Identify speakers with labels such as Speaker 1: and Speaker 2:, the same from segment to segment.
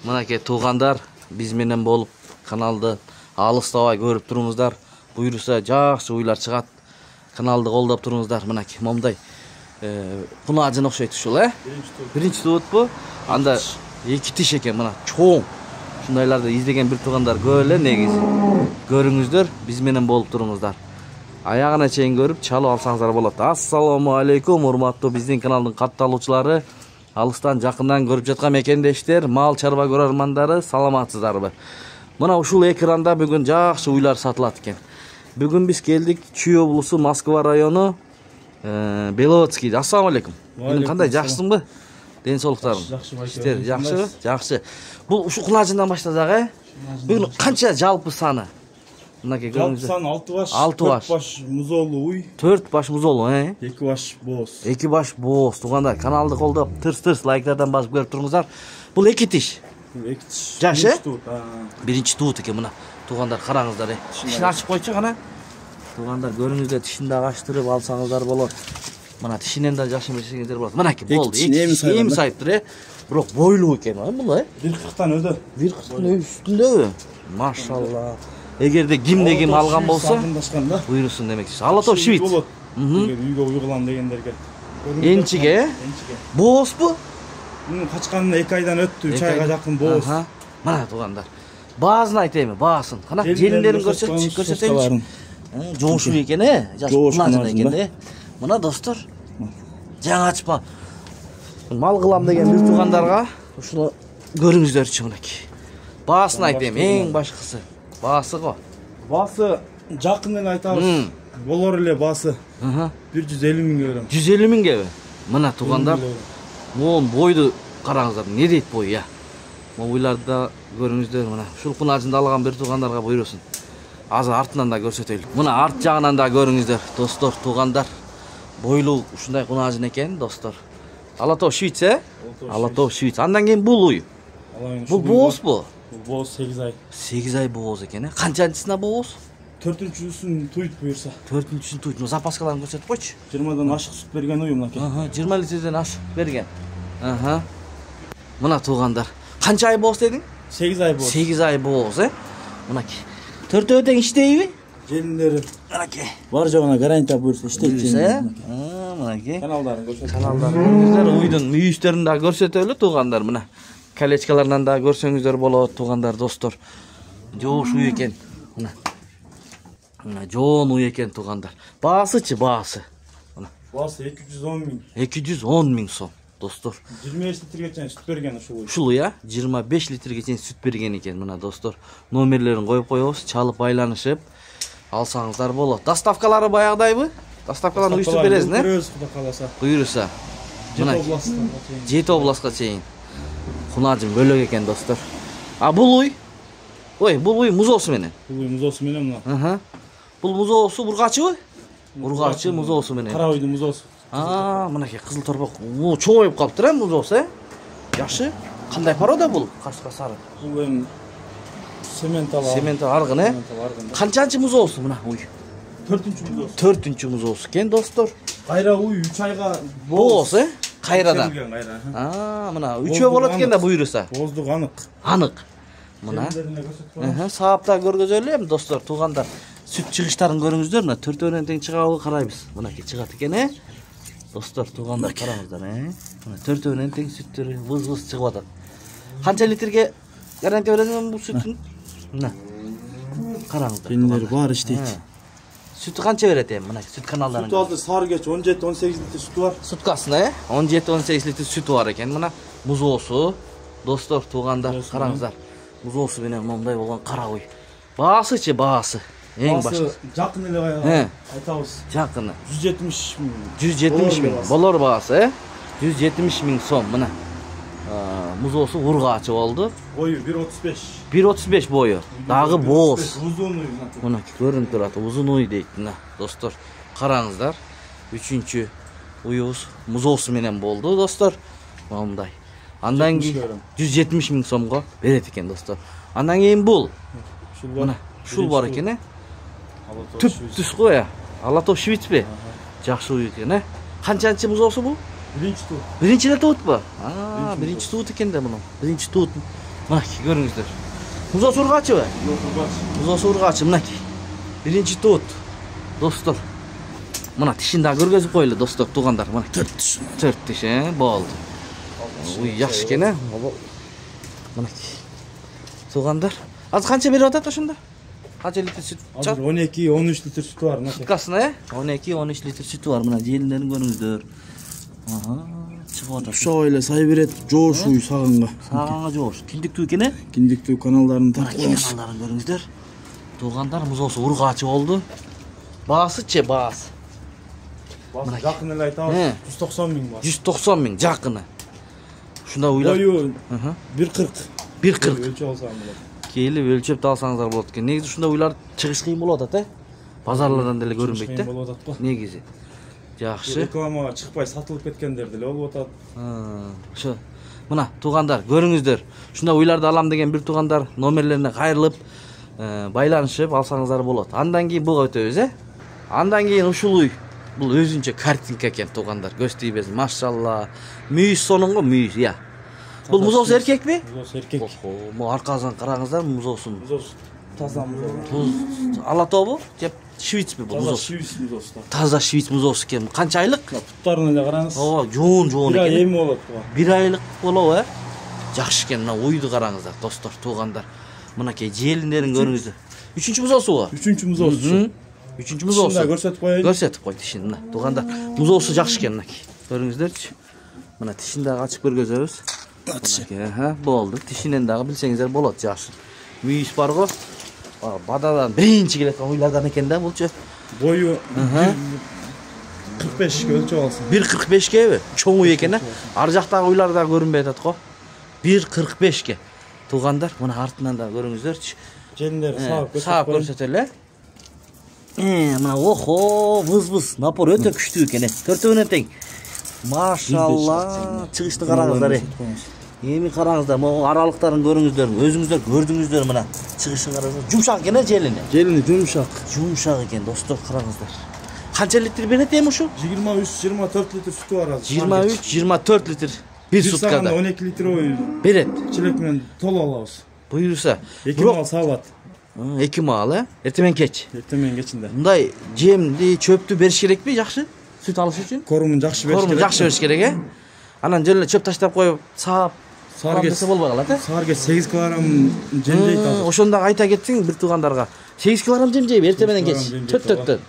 Speaker 1: Мынакей туугандар, биз менен болуп каналды алыстабай көрүп туруңуздар. Буйруса жакшы уйлар чыгат. Каналды колдоп туруңуздар. Мынакей момундай кунажын окшойт ушул, Биринчи туутпу? Анда эки тиш экен, мына чоң. Ушундайларды издеген бир туугандар көп эле негизи. Көрүңүздөр, биз менен болуп туруңуздар. Аягына чейин көрүп чалып алсаңыздар болот. Ассаламу алейкум, урматтуу биздин каналдын катталуучулары, алыстан жакындан көрүп жаткан мекендештер, мал чарба көрөрмандары, саламатсыздарбы? Мына ушул экранда бүгүн жакшы уйлар сатылат экен. Бүгүн биз келдик Чүй облусу, Москва району, Беловодский. Ассаламу алейкум. Бүгүн кандай, жакшысыңбы? Ден соолуктарың? Иштер жакшыбы? Жакшы. Бул ушул кунажындан баштасак, Бүгүн канча жалпы саны? Мынакей көрүңүздөр.
Speaker 2: Жалпы саны 6 баш.
Speaker 1: 6 баш.
Speaker 2: 4 баш музолу уй.
Speaker 1: 4 баш музолу,
Speaker 2: 2 баш боз.
Speaker 1: 2 баш боз. Туугандар, каналды колдоп, тырс-тырс лайктардан басып көрүп туруңуздар. Бул 2 тиш.
Speaker 2: 2 тиш.
Speaker 1: Жашы? Биринчи туут экен мына. Туугандар, караңыздар. Тишин ачып койчу кана. Туугандар, көрүңүздөр, тишин да ачтырып алсаңыздар болот. Мына тишинен да жакшы эмесеңиздер болот. Мынакей болду. Эми сайыптыр, Бирок бойлуу экен, бул,
Speaker 2: 1.40-тан өдө.
Speaker 1: 1.40 үстүндөбү? Машалла. Эгерде ким алган болсо, буйрусун демекчи. Алато швид.
Speaker 2: Эгер үйгө уйгулам дегендерге.
Speaker 1: Энчиге? Боозбу?
Speaker 2: Мунун качканына 2 айдан өттү, 3 айга жакын бооз.
Speaker 1: Мына туугандар. Баасын айтайм, баасын. Кана желиндерин көрсөтөйүнчү. Жоошуу экен, Жашкулажын экен, Мына достор, жаңы ачпа. Мал кылам деген бир туугандарга ушуну көрүңүздөрчү мынакей. Баасын айтайм, эң башкысы. Баасы го.
Speaker 2: Баасы жакын эле айтабыз. Болор эле баасы. 150 миңге берем.
Speaker 1: 150 миңгеби? Мына туугандар. Моун бойду караңыздар. Не дейт бой, Моуйларды да көрүңүздөр мына. Ушул кунажында алган бир туугандарга буйрусун. Азыр артынан да көрсөтөйлүк. Мына арт жагынан да көрүңүздөр, достор, туугандар. Бойлуу ушундай кунажын экен, достор. Алато швиц, Алато швиц. Андан кийин бул уй. Бул боозбу?
Speaker 2: Бул бооз 8 ай.
Speaker 1: 8 ай бооз экен, Канчанчысына бооз?
Speaker 2: 4-үчүсүн туйт буюрса.
Speaker 1: 4-үчүсүн туйт. Запаскаларын көрсөтүп койчу.
Speaker 2: 20дан ашык сүт берген уй мынакей.
Speaker 1: 20 литрден ашык берген. Мына туугандар. Канча ай бооз дедиң?
Speaker 2: 8 ай бооз.
Speaker 1: 8 ай бооз, Мынакей. Төртөө тең иштейби?
Speaker 2: Желиндери.
Speaker 1: Мынакей.
Speaker 2: Бар жогуна гарантия буюрса иштейт.
Speaker 1: Мынакей.
Speaker 2: Каналдарын көрсөтөйүн.
Speaker 1: Каналдарын уйдун мүйүстөрүн да көрсөтөлү туугандар мына. Колечкаларынан да көрсөңүздөр болот туугандар, достор. Жоош уй экен. Мына жоон уй экен туугандар. Баасычы, баасы.
Speaker 2: Баасы 210 миң.
Speaker 1: 210 миң сом, достор.
Speaker 2: 25 литрге чейин сүт берген ушул.
Speaker 1: Ушул 25 литрге чейин сүт берген экен мына, достор. Номерлерин коюп коебуз, чалып байланышып алсаңыздар болот. Доставкалары баягыдайбы? Доставкаларын уйступ бересиң,
Speaker 2: Беребиз, кудай кааласа.
Speaker 1: Буйруса. Мына 7 областка чейин. Кунажын бөлөк экен, достор. Бул уй? Бул уй музоосу менен.
Speaker 2: Бул уй музоосу менен мына.
Speaker 1: Бул музоосу ургачыбы? Ургачы музоосу менен.
Speaker 2: Кара уйдун музоосу.
Speaker 1: Мынакей кызыл торпок. Чоңоюп калыптыр, музоосу, Жакшы. Кандай порода бул? Кашка сары.
Speaker 2: Бул эми сементал.
Speaker 1: Сементал аргын, Канчанчы музоосу мына уй?
Speaker 2: 4-үчү музоосу.
Speaker 1: 4-үчү музоосу экен, достор.
Speaker 2: Кайра уй 3 айга
Speaker 1: бооз, Кайрадан.
Speaker 2: Кайра.
Speaker 1: Мына 3 болот экен да буйруса.
Speaker 2: Бооздук анык.
Speaker 1: Анык. Мына. Саапта көргөзөлү эми, достор, туугандар. Сүт чыгыштарын көрүңүздөр, мына 4-өөнөн тең чыгабы карайбыз. Мынакей чыгат экен, Достор, туугандар, караңыздар, Мына 4-өөнөн тең сүттөрү выз-выз чыгып атат. Канча литрге гарантия бересиң бул сүттүн? Мына. Караңыздар.
Speaker 2: Кендер бар иштейт.
Speaker 1: Сүтү канча берет эми мына сүт каналдарын?
Speaker 2: Сүт алды сары кеч 17-18 литр сүтү бар.
Speaker 1: Суткасына, 17-18 литр сүтү бар экен. Мына музоосу, достор, туугандар, караңыздар. Музоосу менен момундай болгон кара уй. Баасычы, баасы. Эң башкы.
Speaker 2: Жакын эле айтабыз.
Speaker 1: Жакыны.
Speaker 2: 170 миң.
Speaker 1: 170 миң. Болор баасы, 170 миң сом мына. Музоосу ургачы болду.
Speaker 2: Бою 1.35.
Speaker 1: 1.35 бою. Дагы бооз.
Speaker 2: Узун уй.
Speaker 1: Мына көрүнүп турат, узун уй дейт мына, достор. Караңыздар. 3-үчү уюбуз музоосу менен болду, достор. Момундай. Андан кийин 170 миң сомго берет экен, достор. Андан кийин бул. Мына ушул бар экен, Түп-түс го, Алато швицпи? Жакшы уй экен, Канчанчы музоосу бул?
Speaker 2: Биринчи туут.
Speaker 1: Биринчи эле туутпу? Биринчи туут экен да муну. Биринчи туут Mınaki görüңүздөр. Музоосу ургачыбы? Музоосу ургачы мынaki. Биринчи тут. Достор. Мына тишин да көргөзүп койлу достор, туугандар. Мына 4 тиш. 4 тиш, болду. Уй, жакшы экен, Мынaki. Туугандар. Азыр канча берип атат ошондо? Канча литр сүт?
Speaker 2: Азыр 12-13 литр сүтү бар мына.
Speaker 1: Суткасына, 12-13 литр сүтү бар. Мына желиндерин көрүңүздөр. Чыгып атат.
Speaker 2: Ошо эле сай берет, жоош уй саганга.
Speaker 1: Саганга жоош. Киндиктүү экен,
Speaker 2: Киндиктүү каналдарын тартып
Speaker 1: коебуз. Каналдарын көрүңүздөр. Туугандар, музоосу ургачы болду. Баасы-чы, баасы.
Speaker 2: Баасы жакын эле айтабыз. 190 миң баасы.
Speaker 1: 190 миң жакыны. Ушунда уйлап.
Speaker 2: Бою 140.
Speaker 1: 140.
Speaker 2: Өлчөп алсаң болот.
Speaker 1: Келип өлчөп да алсаңыздар болот экен. Негизи ушунда уйлар чыгыш кыйын болуп атат, Базарлардан деле көрүнбөйт,
Speaker 2: Кыйын болуп атат го.
Speaker 1: Негизи. Жакшы.
Speaker 2: Рекламага чыкпай сатылып кеткендер деле болуп атат.
Speaker 1: Ошо. Мына туугандар, көрүңүздөр. Ушунда уйларды алам деген бир туугандар номерлерине кайрылып, байланышып алсаңыздар болот. Андан кийин буга өтөбүз, Андан кийин ушул уй бул өзүнчө картинка экен туугандар. Көз тийбесин. Машалла. Мүйүз сонунго мүйүз, Бул музоосу эркекпи?
Speaker 2: Музоосу эркек.
Speaker 1: Могу аркасынан караңыздар, музоосун.
Speaker 2: Музоосу таза музоосу.
Speaker 1: Бул алатобу? Жеп швицпи бул
Speaker 2: Таза
Speaker 1: музоосу?
Speaker 2: швиц музоосу.
Speaker 1: Таза швиц музоосу экен. Канча айлык?
Speaker 2: Буттарын эле караңыз.
Speaker 1: Ооба, жоон
Speaker 2: Бир ай
Speaker 1: экен.
Speaker 2: эми болот буга.
Speaker 1: 1 айлык болобу, Жакшы экен. Мына уйду караңыздар, достор, туугандар. Мынакей желиндерин көрүңүздөр. 3-чү музоосу?
Speaker 2: 3-чү музоосу.
Speaker 1: 3-чү музоосу.
Speaker 2: Тишинде көрсөтүп коеюн.
Speaker 1: Көрсөтүп кой тишин, мына туугандар. Музоосу жакшы экен мынакей. Көрүңүздөрчү. Мына тишин дагы ачып көргөзөбүз. Болду. Тишинен дагы билсеңиздер болот, жакшы. Мүйүз барго. Бададан биринчи келет уйлардан экен да булчу.
Speaker 2: Бою 45 өлчөп алсын.
Speaker 1: 1.45ге чоң уй экен, Ар жактагы уйлар да көрүнбөй атат го. 1.45ге. Туугандар, мына артынан да көрүңүздөрчү.
Speaker 2: Желиндер
Speaker 1: Саап көрсөтөлү. Мына охо, выз-выз, напор өтө күчтүү экен. Төртөөнө тең. Машалла, чыгышты караңыздар. Эми караңыздар, могу аралыктарын көрүңүздөр. Өзүңүздөр көрдүңүздөр мына. Чыгышын караңыздар. Жумшак экен, желини.
Speaker 2: Желини жумшак.
Speaker 1: Жумшак экен, достор, караңыздар. Канча литр берет эми ушу?
Speaker 2: 23-24 литр сүтү бар азыр.
Speaker 1: 23-24 литр бир суткада.
Speaker 2: 12 литр ой
Speaker 1: берет.
Speaker 2: Чилек менен толуп алабыз.
Speaker 1: Буюрса,
Speaker 2: 2 мал саабат.
Speaker 1: 2 мал, Эртең кеч.
Speaker 2: Эртең кечинде.
Speaker 1: Мындай жемди, чөптү бериш керекпи, жакшы? Сүт алыш үчүн?
Speaker 2: Корумун жакшы бериш керек.
Speaker 1: Корумун жакшы бериш керек, Анан жөн эле чөп таштап коюп, саап
Speaker 2: сааргесе
Speaker 1: болбой калат,
Speaker 2: Саарге 8 кг жемдейт азыр.
Speaker 1: Ошондо айта кетсең бир туугандарга. 8 кг жем жейби эртең менен кеч. Төттөттөн.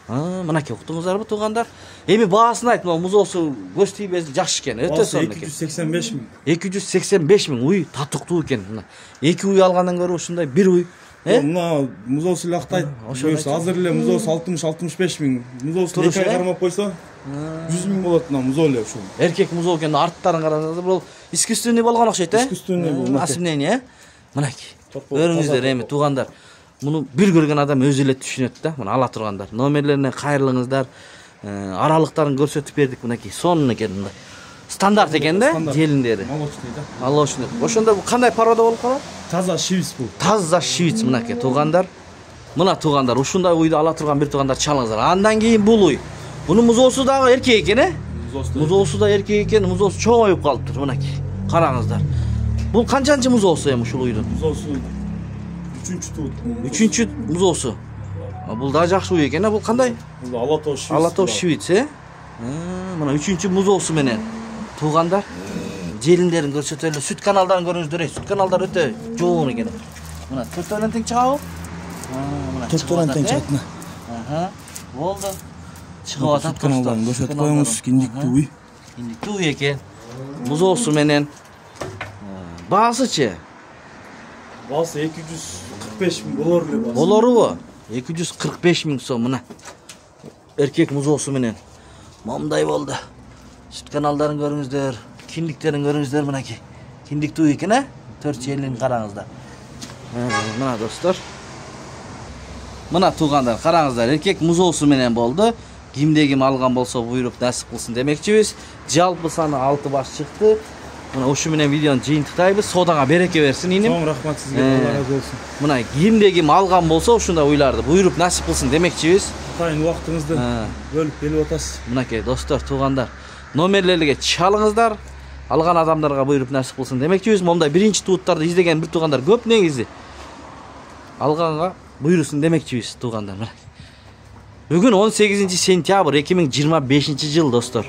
Speaker 1: Мынакей уктуңуздарбы туугандар? Эми баасын айт, музоосу көз тийбесин жакшы экен, өтө сонун экен.
Speaker 2: 285 миң.
Speaker 1: 285 миң уй татыктуу экен. Мына 2 уй алгандан көрө ушундай 1 уй.
Speaker 2: Мына музоосу лактайт. Азыр эле музоосу 60-65 миң. Музоосу 2 ай кармап койсо 100 миң болот мына музоо эле ушул.
Speaker 1: Эркек музоо экен, арттарын карасаңыздар, бул искусственный болгон окшойт,
Speaker 2: Искусственный бул.
Speaker 1: Осеменение, Мынакей. Көрүңүздөр эми туугандар. Муну бир көргөн адам өзү эле түшүнөт да. Мына ала тургандар. Номерлерине кайрылыңыздар. Аралыктарын көрсөтүп бердик мынакей. Сонун экен мындай. Стандарт экен да, желиндери.
Speaker 2: Молочный да.
Speaker 1: Молочный. Ошондо кандай порода болуп калат?
Speaker 2: Таза швиц бул.
Speaker 1: Таза швиц мынакей туугандар. Мына туугандар, ушундай уйду ала турган бир туугандар чалыңыздар. Андан кийин бул уй. Бунун музоосу дагы эркек экен, Музоосу да эркек экен, музоосу чоңоюп калыптыр мынакей. Караңыздар. Бул канчанчы музоосу эми ушул уйдун?
Speaker 2: Музоосу 3-чү тут.
Speaker 1: 3-чү музоосу. Бул да жакшы уй экен, бул кандай?
Speaker 2: Бул алатоо швиц.
Speaker 1: Алатоо швиц, Мына 3-чү музоосу менен туугандар. Желиндерин көрсөтөлү, сүт каналдарын көрүңүздөр. Сүт каналдар өтө жоон экен. Мына төртөөнөн тең чыгабы? Мына
Speaker 2: төртөөнөн тең чыгат.
Speaker 1: Болду. Чыгып атат
Speaker 2: каналдарын көрсөтүп коюңуз, киндиктүү уй.
Speaker 1: Киндиктүү экен. Музоосу менен баасычы?
Speaker 2: Баасы 245 миң болор эле баасы.
Speaker 1: Болорубу? 245 миң сом мына. Эркек музоосу менен. Момдай болду. Сүт каналдарын көрүңүздөр, киндиктерин көрүңүздөр мынакей. Киндиктүү экен, 4 желин караңыздар. Мына достор. Мына туугандар, караңыздар, эркек музоосу менен болду. Кимде ким алган болсо буйруп насип кылсын демекчибиз. Жалпы саны 6 баш чыкты. Мына ушу менен видеону жыйынтыктайбыз. Содаңа береке берсин, иним.
Speaker 2: Чоң рахмат сизге, Алла разы болсун.
Speaker 1: Мына кимде ким алган болсо ушундай уйларды буйруп насип кылсын демекчибиз.
Speaker 2: Кайын убактыңызды бөлүп келип атасыз.
Speaker 1: Мынакей достор, туугандар, номерлерге чалыңыздар. алган адамдарга буйруп насип кылсын демекчибиз. Момундай биринчи тууттарды издеген бир туугандар көп негизи. Алганга буйрусун демекчибиз туугандар. Бүгүн 18 сентябрь 2025 жыл достор.